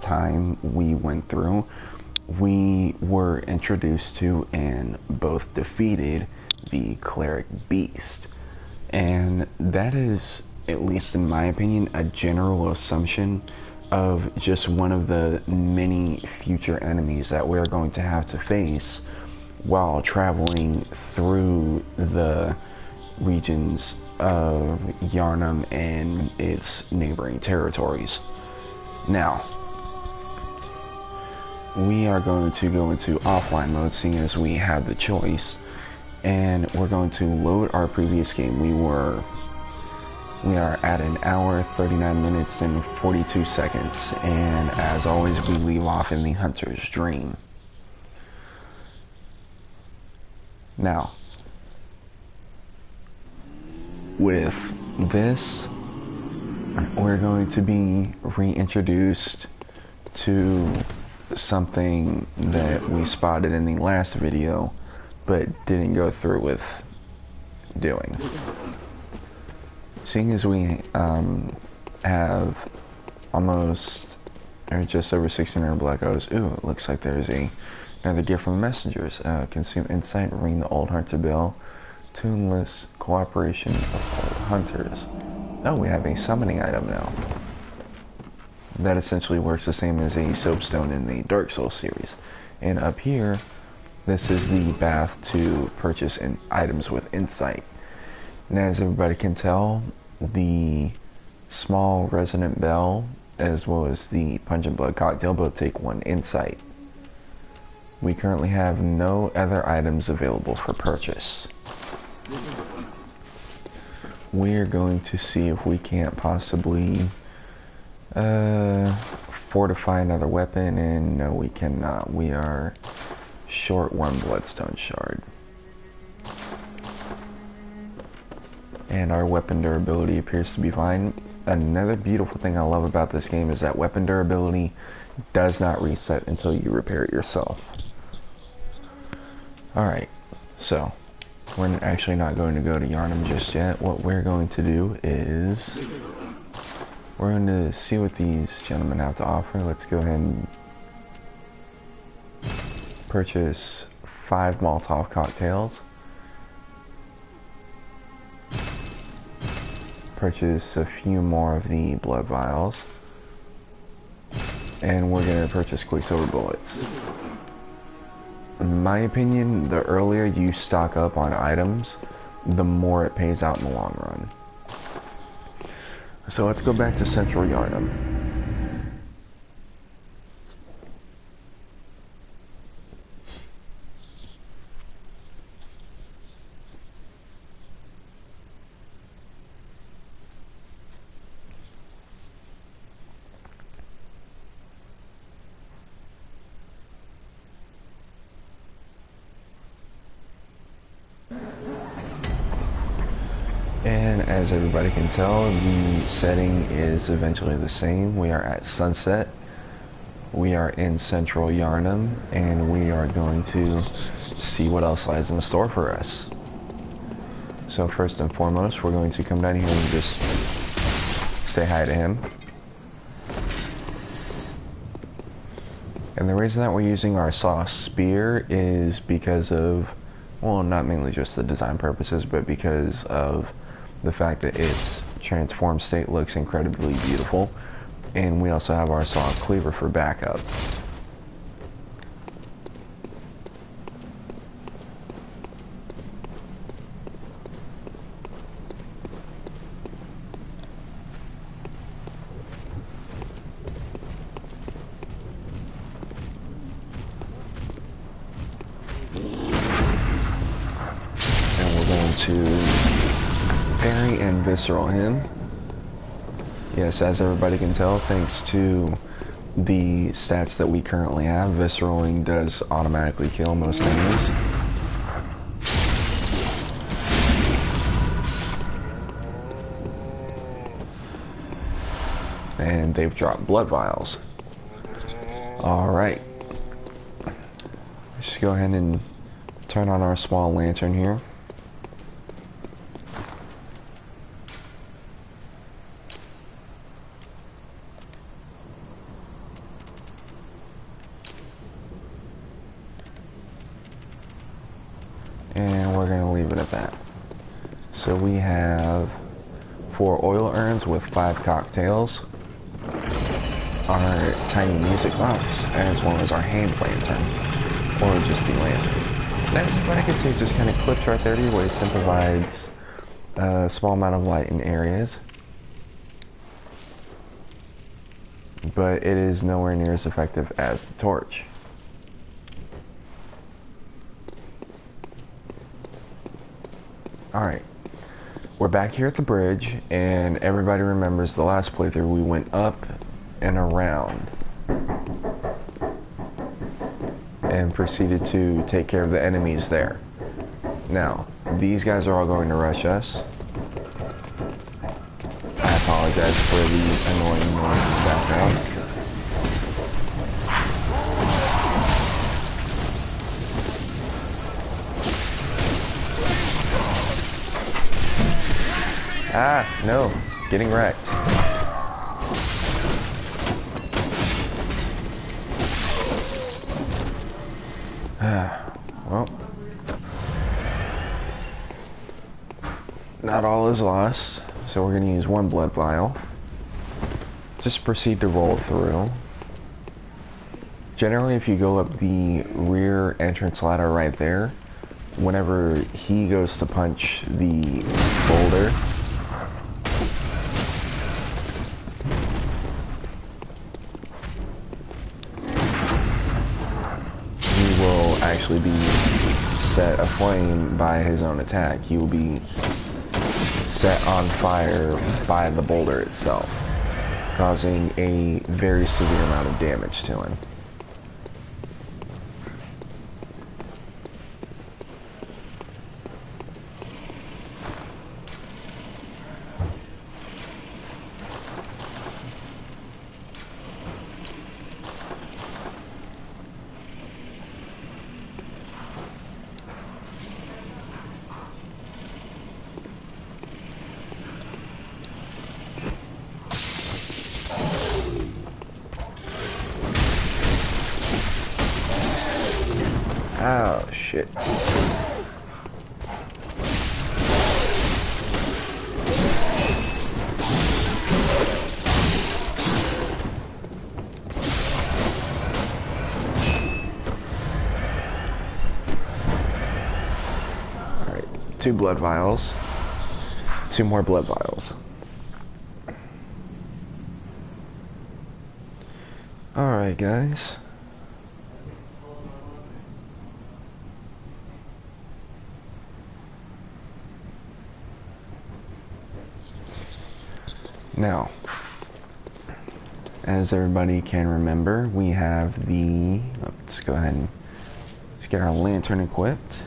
time we went through, we were introduced to and both defeated the cleric beast. And that is, at least in my opinion, a general assumption of just one of the many future enemies that we're going to have to face while traveling through the regions of Yharnam and its neighboring territories. Now, we are going to go into offline mode, seeing as we have the choice, and we're going to load our previous game. We are at 1 hour, 39 minutes, and 42 seconds, and as always, we leave off in the Hunter's Dream. Now, with this, we're going to be reintroduced to something that we spotted in the last video, but didn't go through with doing. Seeing as we have almost, or just over 1,600 black O's, ooh, it looks like there's another gift from the messengers. Consume insight, ring the old hunter bell, to enlist cooperation of old hunters. Oh, we have a summoning item now. That essentially works the same as a soapstone in the Dark Souls series. And up here, this is the path to purchase items with insight. And as everybody can tell, the small resonant bell as well as the pungent blood cocktail both take 1 insight. We currently have no other items available for purchase. We're going to see if we can't possibly fortify another weapon, and no, we cannot. We are short 1 bloodstone shard. And our weapon durability appears to be fine. Another beautiful thing I love about this game is that weapon durability does not reset until you repair it yourself. Alright, so we're actually not going to go to Yharnam just yet. What we're going to do is we're going to see what these gentlemen have to offer. Let's go ahead and purchase 5 Molotov cocktails. Purchase a few more of the blood vials. And we're going to purchase Quicksilver bullets. In my opinion, the earlier you stock up on items, the more it pays out in the long run. So let's go back to Central Yharnam. And as everybody can tell, the setting is eventually the same. We are at sunset. We are in Central Yharnam, and we are going to see what else lies in store for us. So first and foremost, we're going to come down here and just say hi to him. And the reason that we're using our saw spear is because of, well, not mainly just the design purposes, but because of the fact that its transformed state looks incredibly beautiful. And we also have our saw cleaver for backup. And we're going to parry and visceral him. Yes, as everybody can tell, thanks to the stats that we currently have, visceraling does automatically kill most enemies. And they've dropped blood vials. Alright. Let's just go ahead and turn on our small lantern here. So we have 4 oil urns with 5 cocktails, our tiny music box, as well as our hand lantern, or just the lantern. And as everybody can see, it just kind of clips right there to your waist and provides a small amount of light in areas. But it is nowhere near as effective as the torch. Alright, we're back here at the bridge, and everybody remembers the last playthrough we went up and around and proceeded to take care of the enemies there. Now, these guys are all going to rush us. I apologize for the annoying noise in the background. Ah, no, getting wrecked. Well, not all is lost, so we're going to use 1 blood vial. Just proceed to roll through. Generally, if you go up the rear entrance ladder right there, whenever he goes to punch the boulder, he will actually be set aflame by his own attack. He will be set on fire by the boulder itself, causing a very severe amount of damage to him. Oh, shit. Alright, 2 blood vials. 2 more blood vials. Alright, guys. Now, as everybody can remember, we have the, let's go ahead and just get our lantern equipped.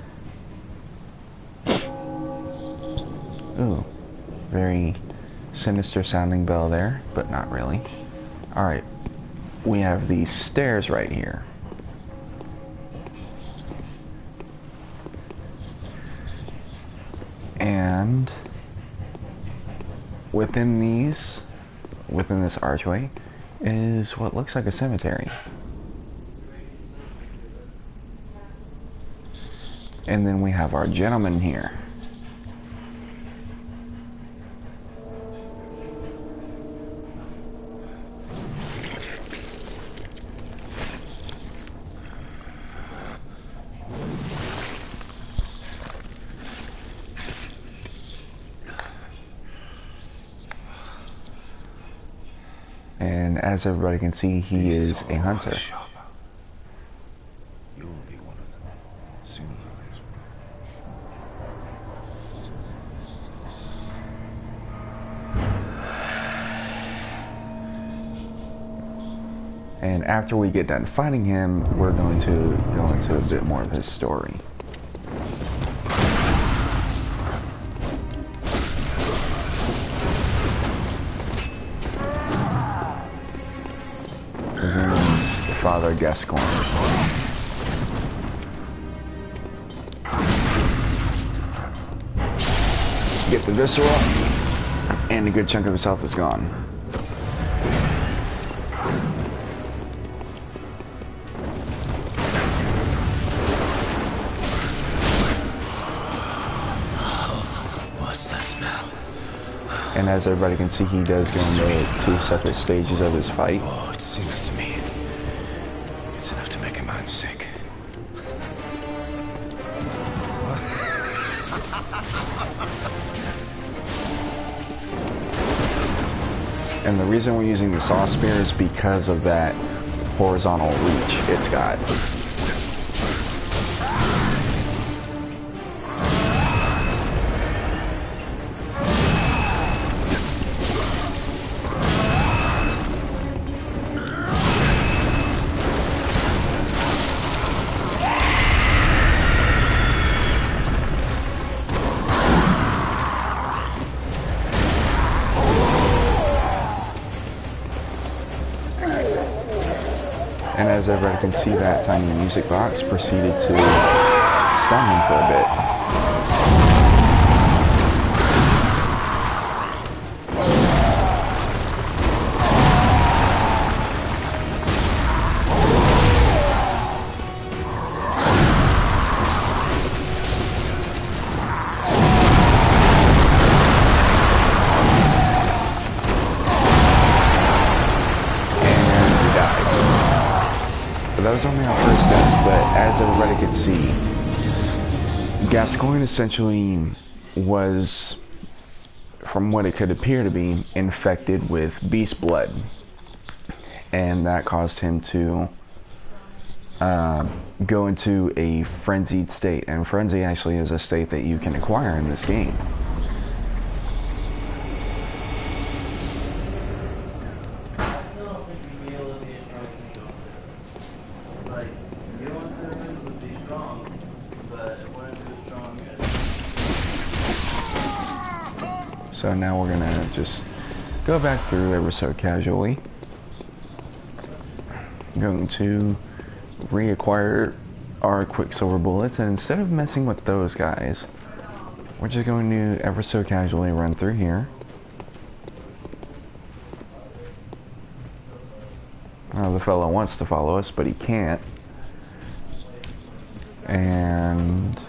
Ooh, very sinister sounding bell there, but not really. Alright, we have these stairs right here. And within this archway is what looks like a cemetery. And then we have our gentleman here. And as everybody can see, he is a hunter. You will be one of them, sooner or later. And after we get done fighting him, we're going to go into a bit more of his story. His name is Father Gascoigne. Get the viscera, and a good chunk of his health is gone. What's And as everybody can see, he does go into 2 separate stages of his fight. Oh, it seems to me it's enough to make a man sick. And the reason we're using the saw spear is because of that horizontal reach it's got. And as everybody can see, that tiny music box proceeded to stun him for a bit. That was only our first death, but as everybody could see, Gascoigne essentially was, from what it could appear to be, infected with beast blood, and that caused him to go into a frenzied state. And frenzy actually is a state that you can acquire in this game. So now we're gonna just go back through ever so casually. I'm going to reacquire our Quicksilver bullets, and instead of messing with those guys, we're just going to ever so casually run through here. The fellow wants to follow us, but he can't. And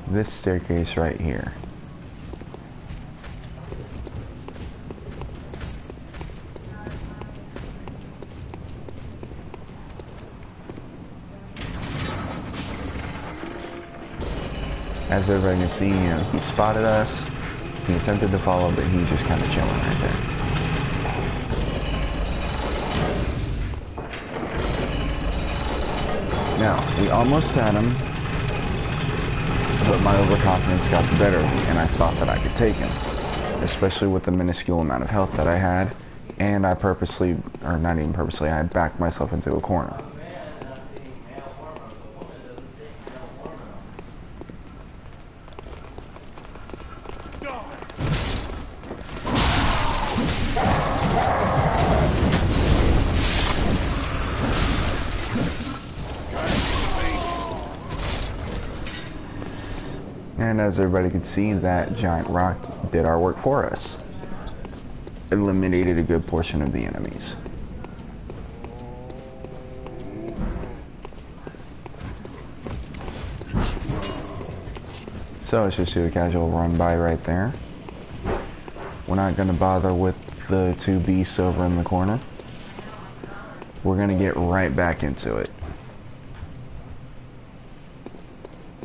this staircase right here. As everybody can see, he spotted us. He attempted to follow, but he's just kind of chilling right there. Now, we almost had him, but my overconfidence got the better of me, and I thought that I could take him, especially with the minuscule amount of health that I had, and I purposely, or not even purposely, I backed myself into a corner. And as everybody could see, that giant rock did our work for us. Eliminated a good portion of the enemies. So let's just do a casual run by right there. We're not going to bother with the 2 beasts over in the corner. We're going to get right back into it.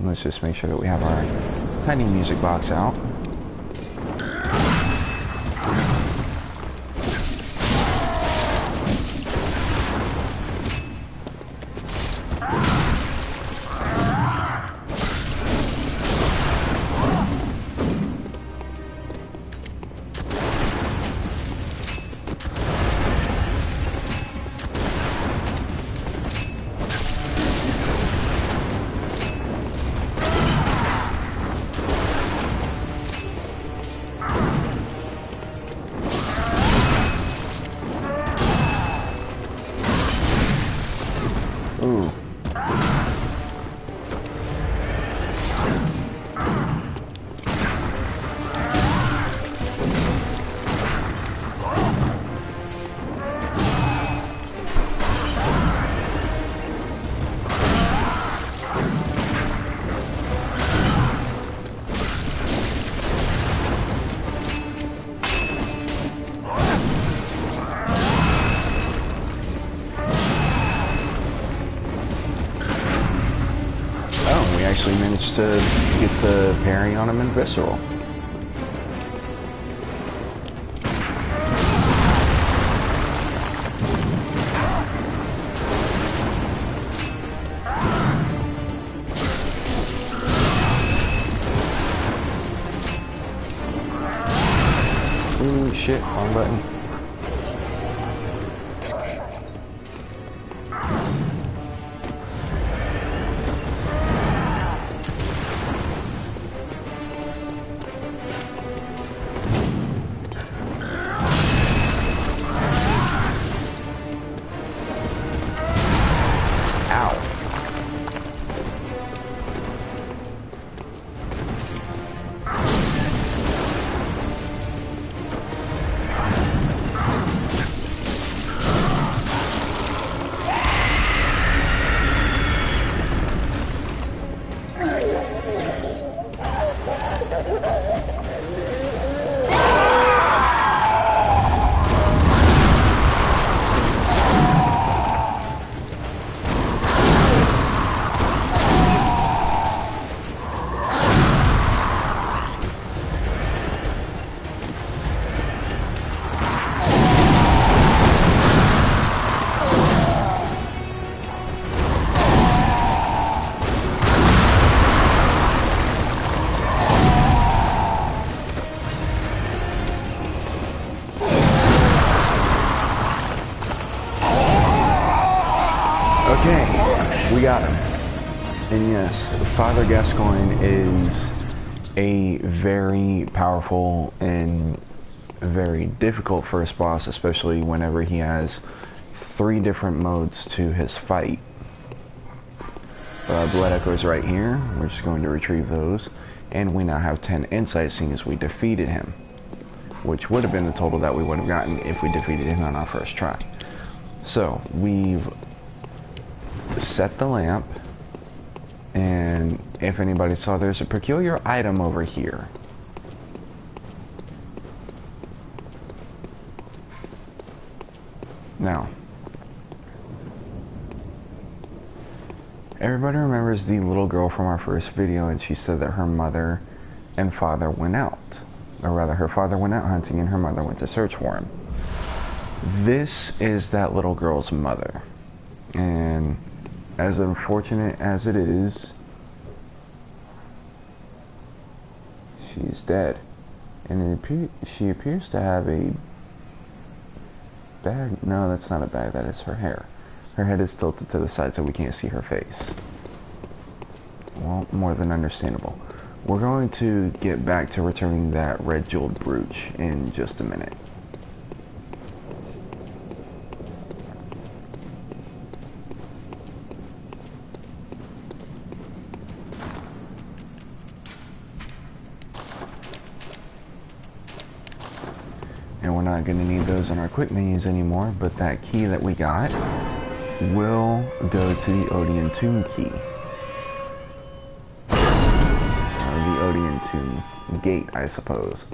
Let's just make sure that we have our tiny music box out. Ooh. actually managed to get the parry on him in Visceral. Ooh, shit, wrong button. Okay, we got him. And yes, Father Gascoigne is a very powerful and very difficult first boss, especially whenever he has 3 different modes to his fight. Blood Echoes right here. We're just going to retrieve those. And we now have 10 insight seeing as we defeated him, which would have been the total that we would have gotten if we defeated him on our first try. So, we've set the lamp, and if anybody saw, there's a peculiar item over here. Now, everybody remembers the little girl from our first video, and she said that her mother and father went out. Or rather, her father went out hunting and her mother went to search for him. This is that little girl's mother. And as unfortunate as it is, she's dead. And she appears to have a bag. No, that's not a bag, that is her hair. Her head is tilted to the side so we can't see her face. Well, more than understandable. We're going to get back to returning that red jeweled brooch in just a minute. And we're not going to need those in our quick menus anymore, but that key that we got will go to the Odeon Tomb key. Or the Odeon Tomb gate, I suppose.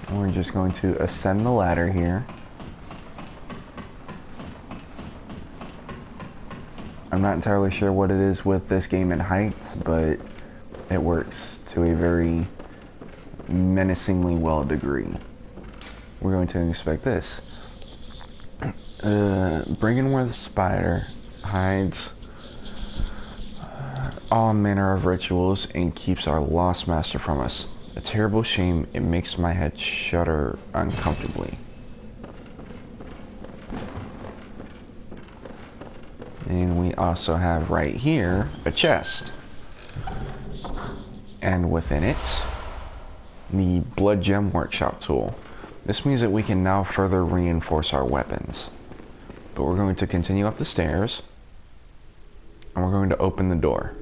And we're just going to ascend the ladder here. I'm not entirely sure what it is with this game in heights, but it works to a very menacingly well degree. We're going to inspect this. Brigandworth Spider hides all manner of rituals and keeps our lost master from us. A terrible shame, it makes my head shudder uncomfortably. And we also have right here a chest. And within it, the Blood Gem Workshop tool. This means that we can now further reinforce our weapons. But we're going to continue up the stairs, and we're going to open the door.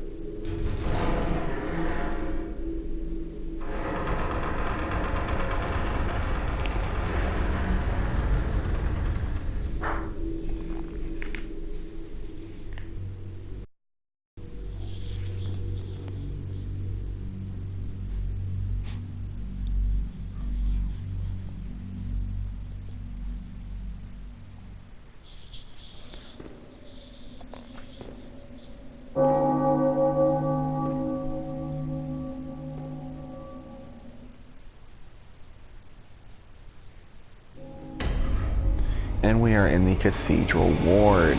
are in the Cathedral Ward.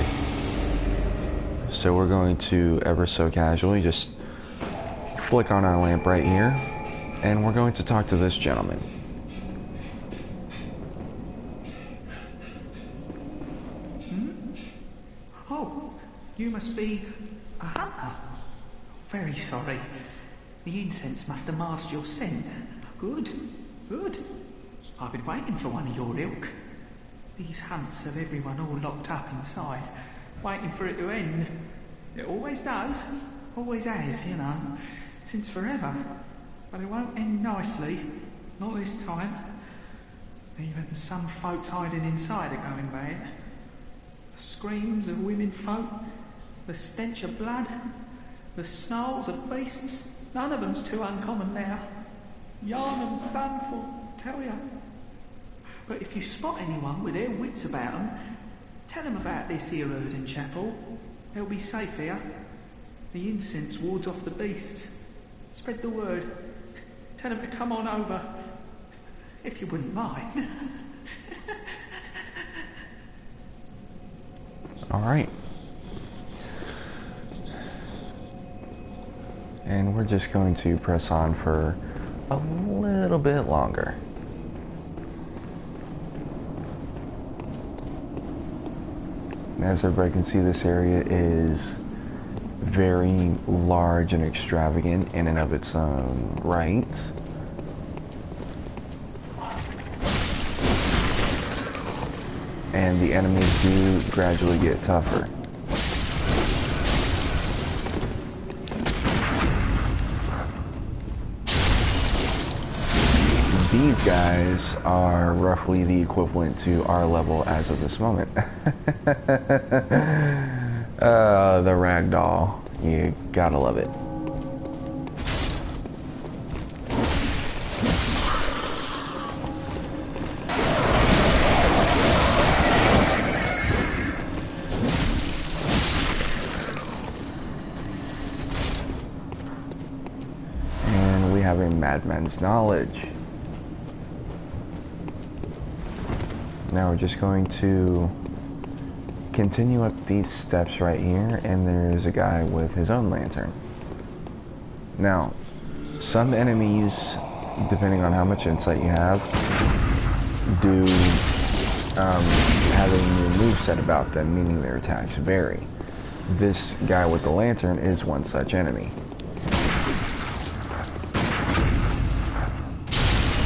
So we're going to, ever so casually, just flick on our lamp right here, and we're going to talk to this gentleman. Oh, you must be a hunter. Very sorry. The incense must have masked your scent. Good, good. I've been waiting for one of your ilk. These hunts have everyone all locked up inside, waiting for it to end. It always does. Always has, you know, since forever. But it won't end nicely. Not this time. Even some folks hiding inside are going bad. The screams of women folk, the stench of blood, the snarls of beasts. None of them's too uncommon now. Yarnum's done for, tell ya. But if you spot anyone with their wits about them, tell them about this here Erden Chapel. They'll be safe here. The incense wards off the beasts. Spread the word. Tell them to come on over. If you wouldn't mind. Alright. And we're just going to press on for a little bit longer. As everybody can see, this area is very large and extravagant in and of its own right. And the enemies do gradually get tougher. These guys are roughly the equivalent to our level as of this moment. The ragdoll. You gotta love it. And we have a madman's knowledge. Now we're just going to continue up these steps right here, and there's a guy with his own lantern. Now, some enemies, depending on how much insight you have, do have a new moveset about them, meaning their attacks vary. This guy with the lantern is one such enemy.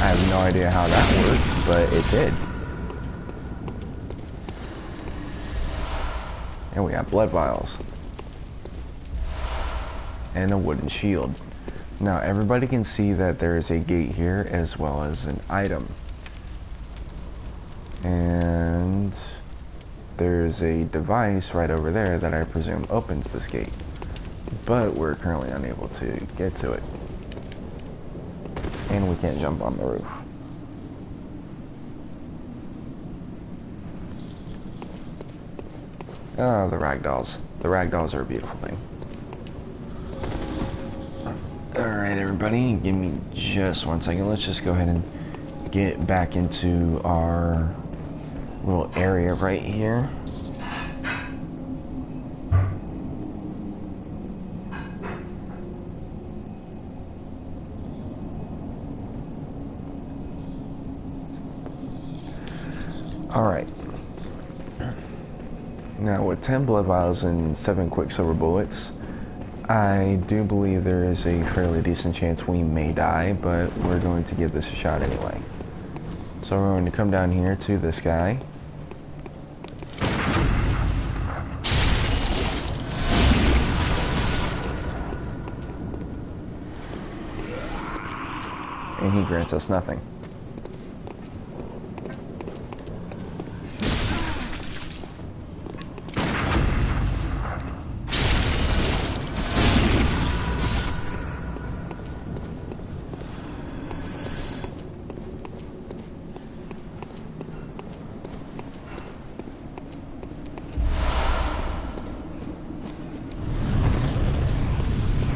I have no idea how that works, but it did. And we have blood vials. And a wooden shield. Now everybody can see that there is a gate here as well as an item. And there's a device right over there that I presume opens this gate. But we're currently unable to get to it. And we can't jump on the roof. Oh, the ragdolls. The ragdolls are a beautiful thing. Alright, everybody, give me just 1 second. Let's just go ahead and get back into our little area right here. Alright. Now, with 10 blood vials and 7 quicksilver bullets, I do believe there is a fairly decent chance we may die, but we're going to give this a shot anyway. So we're going to come down here to this guy. And he grants us nothing.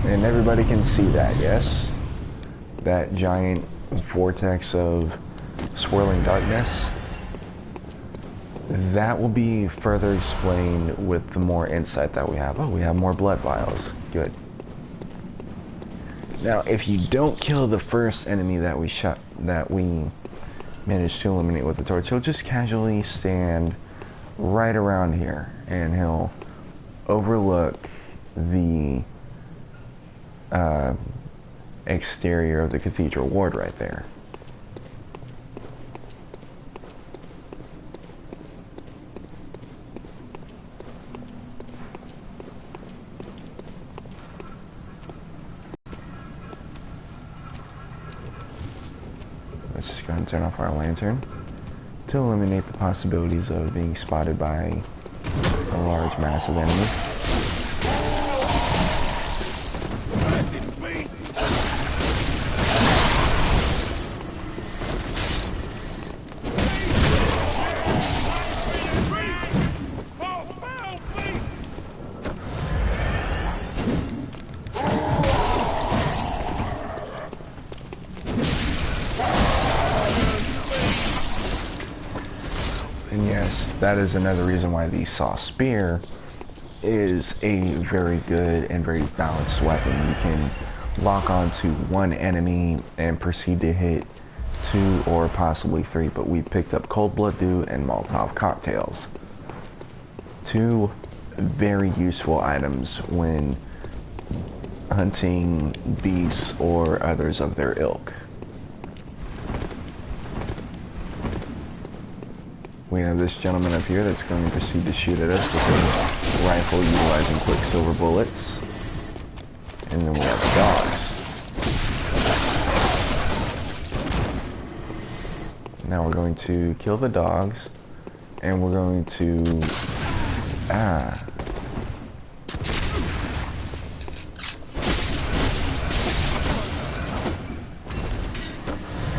And everybody can see that, yes? That giant vortex of swirling darkness. That will be further explained with the more insight that we have. Oh, we have more blood vials. Good. Now, if you don't kill the first enemy that we managed to eliminate with the torch, he'll just casually stand right around here, and he'll overlook the exterior of the cathedral ward right there. Let's just go ahead and turn off our lantern to eliminate the possibilities of being spotted by a large, massive enemy. And yes, that is another reason why the Saw Spear is a very good and very balanced weapon. You can lock onto one enemy and proceed to hit 2 or possibly 3, but we picked up Cold Blood Dew and Molotov cocktails. 2 very useful items when hunting beasts or others of their ilk. We have this gentleman up here that's going to proceed to shoot at us with a rifle utilizing quicksilver bullets. And then we have the dogs. Now we're going to kill the dogs, and we're going to...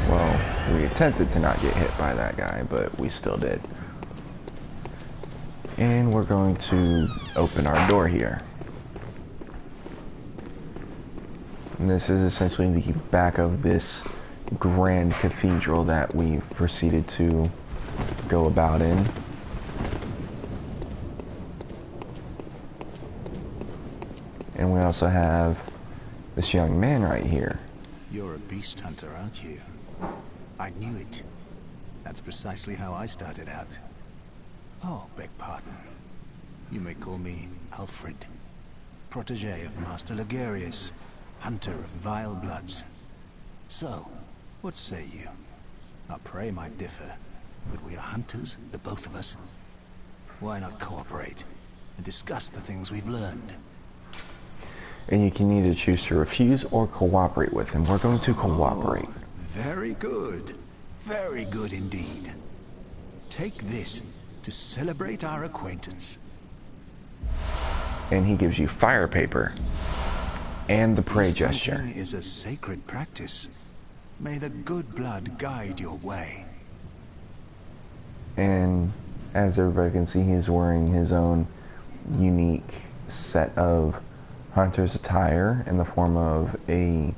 Well, we attempted to not get hit by that guy, but we still did. And we're going to open our door here. And this is essentially the back of this grand cathedral that we proceeded to go about in. And we also have this young man right here. You're a beast hunter, aren't you? I knew it. That's precisely how I started out. Oh, beg pardon. You may call me Alfred, protege of Master Ligurius, hunter of vile bloods. So, what say you? Our prey might differ, but we are hunters, the both of us. Why not cooperate and discuss the things we've learned? And you can either choose to refuse or cooperate with him. We're going to cooperate. Oh, very good. Very good indeed. Take this to celebrate our acquaintance. And he gives you fire paper and the prey Beast gesture. hunting is a sacred practice. May the good blood guide your way. And as everybody can see, he's wearing his own unique set of hunter's attire in the form of a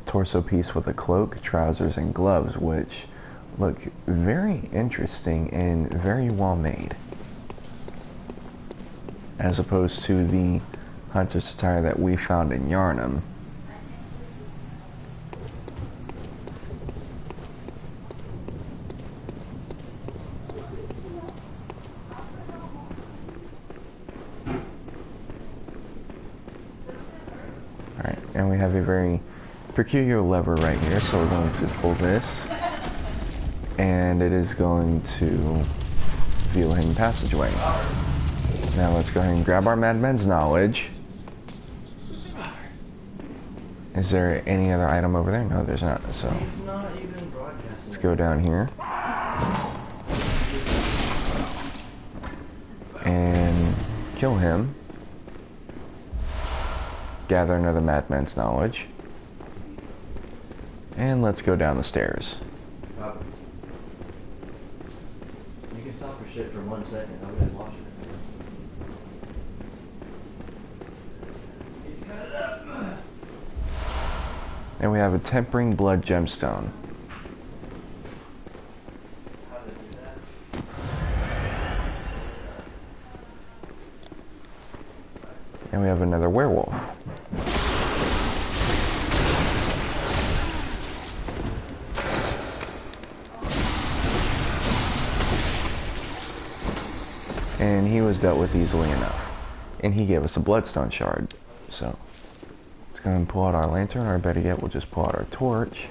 torso piece with a cloak, trousers, and gloves, which look very interesting and very well made, as opposed to the hunter's attire that we found in Yarnum. Alright, and we have a very peculiar lever right here, so we're going to pull this, and it is going to reveal a hidden passageway. Now let's go ahead and grab our Madmen's knowledge. Is there any other item over there? No, there's not, so let's go down here and kill him. Gather another Madman's knowledge. And let's go down the stairs. You can stop for shit for 1 second. Nobody's watching it. And we have a Tempering Blood gemstone. And we have another werewolf. And he was dealt with easily enough. And he gave us a bloodstone shard. So, let's go ahead and pull out our lantern, or better yet, we'll just pull out our torch.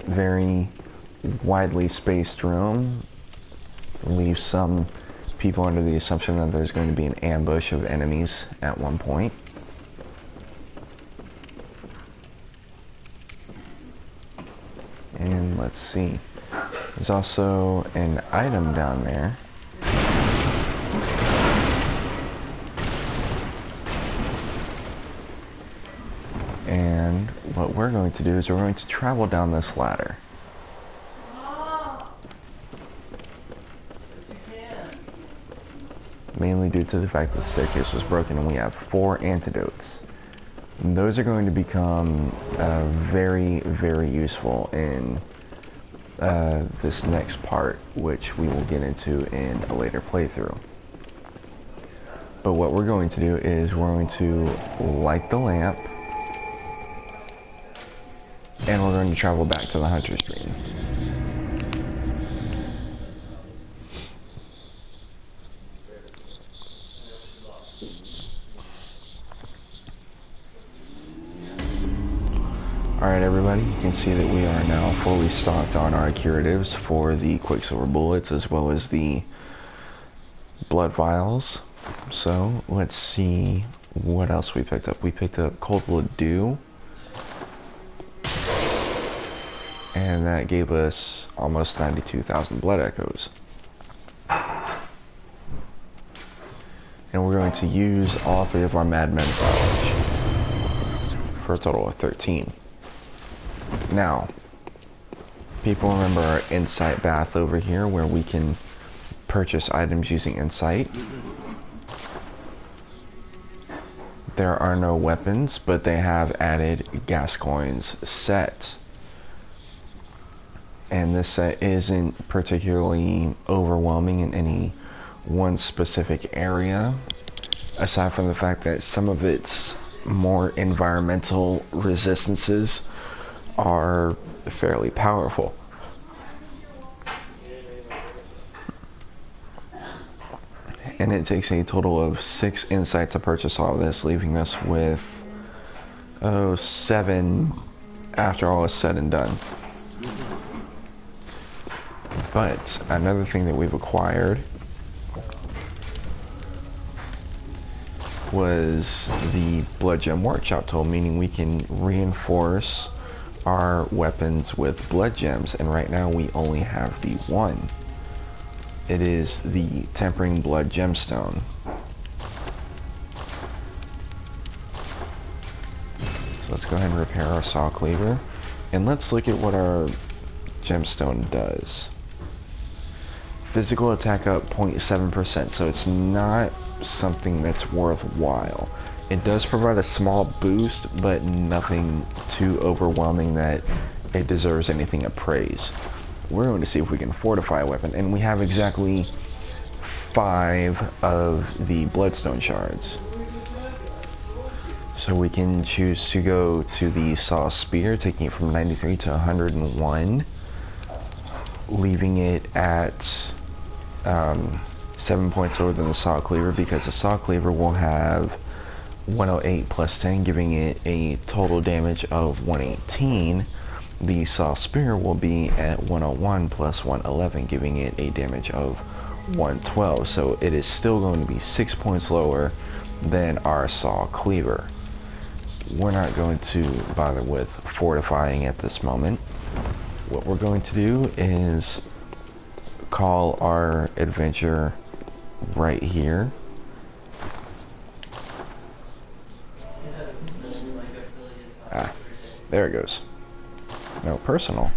Very widely spaced room. Leave some people under the assumption that there's going to be an ambush of enemies at one point. And let's see. There's also an item down there. And what we're going to do is we're going to travel down this ladder. Mainly due to the fact that the staircase was broken, and we have 4 antidotes. And those are going to become very, very useful in this next part, which we will get into in a later playthrough. But what we're going to do is we're going to light the lamp, and we're going to travel back to the hunter's dream. Alright everybody, you can see that we are now fully stocked on our curatives for the Quicksilver bullets as well as the blood vials. So let's see what else we picked up. We picked up Cold Blood Dew, and that gave us almost 92,000 blood echoes. And we're going to use all 3 of our Madmen's knowledge for a total of 13. Now, people remember our insight bath over here where we can purchase items using insight. There are no weapons, but they have added Gascoigne's set. And this set isn't particularly overwhelming in any one specific area, aside from the fact that some of its more environmental resistances are fairly powerful. And it takes a total of 6 insight to purchase all of this, leaving us with 7 after all is said and done. But another thing that we've acquired was the Blood Gem Workshop tool, meaning we can reinforce our weapons with blood gems, and right now we only have the one. It is the Tempering Blood Gemstone. So let's go ahead and repair our saw cleaver, and let's look at what our gemstone does. Physical attack up 0.7%, so it's not something that's worthwhile. It does provide a small boost, but nothing too overwhelming that it deserves anything of praise. We're going to see if we can fortify a weapon, and we have exactly 5 of the bloodstone shards. So we can choose to go to the saw spear, taking it from 93 to 101, leaving it at 7 points lower than the saw cleaver, because the saw cleaver will have 108 plus 10, giving it a total damage of 118. The saw spear will be at 101 plus 111, giving it a damage of 112. So it is still going to be 6 points lower than our saw cleaver. We're not going to bother with fortifying at this moment. What we're going to do is call our adventure right here. There it goes. No, personal.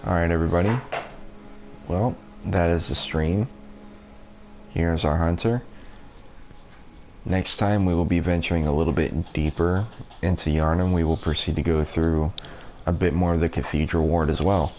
Alright everybody, well, that is the stream. Here's our hunter. Next time we will be venturing a little bit deeper into Yarnum. We will proceed to go through a bit more of the Cathedral Ward as well.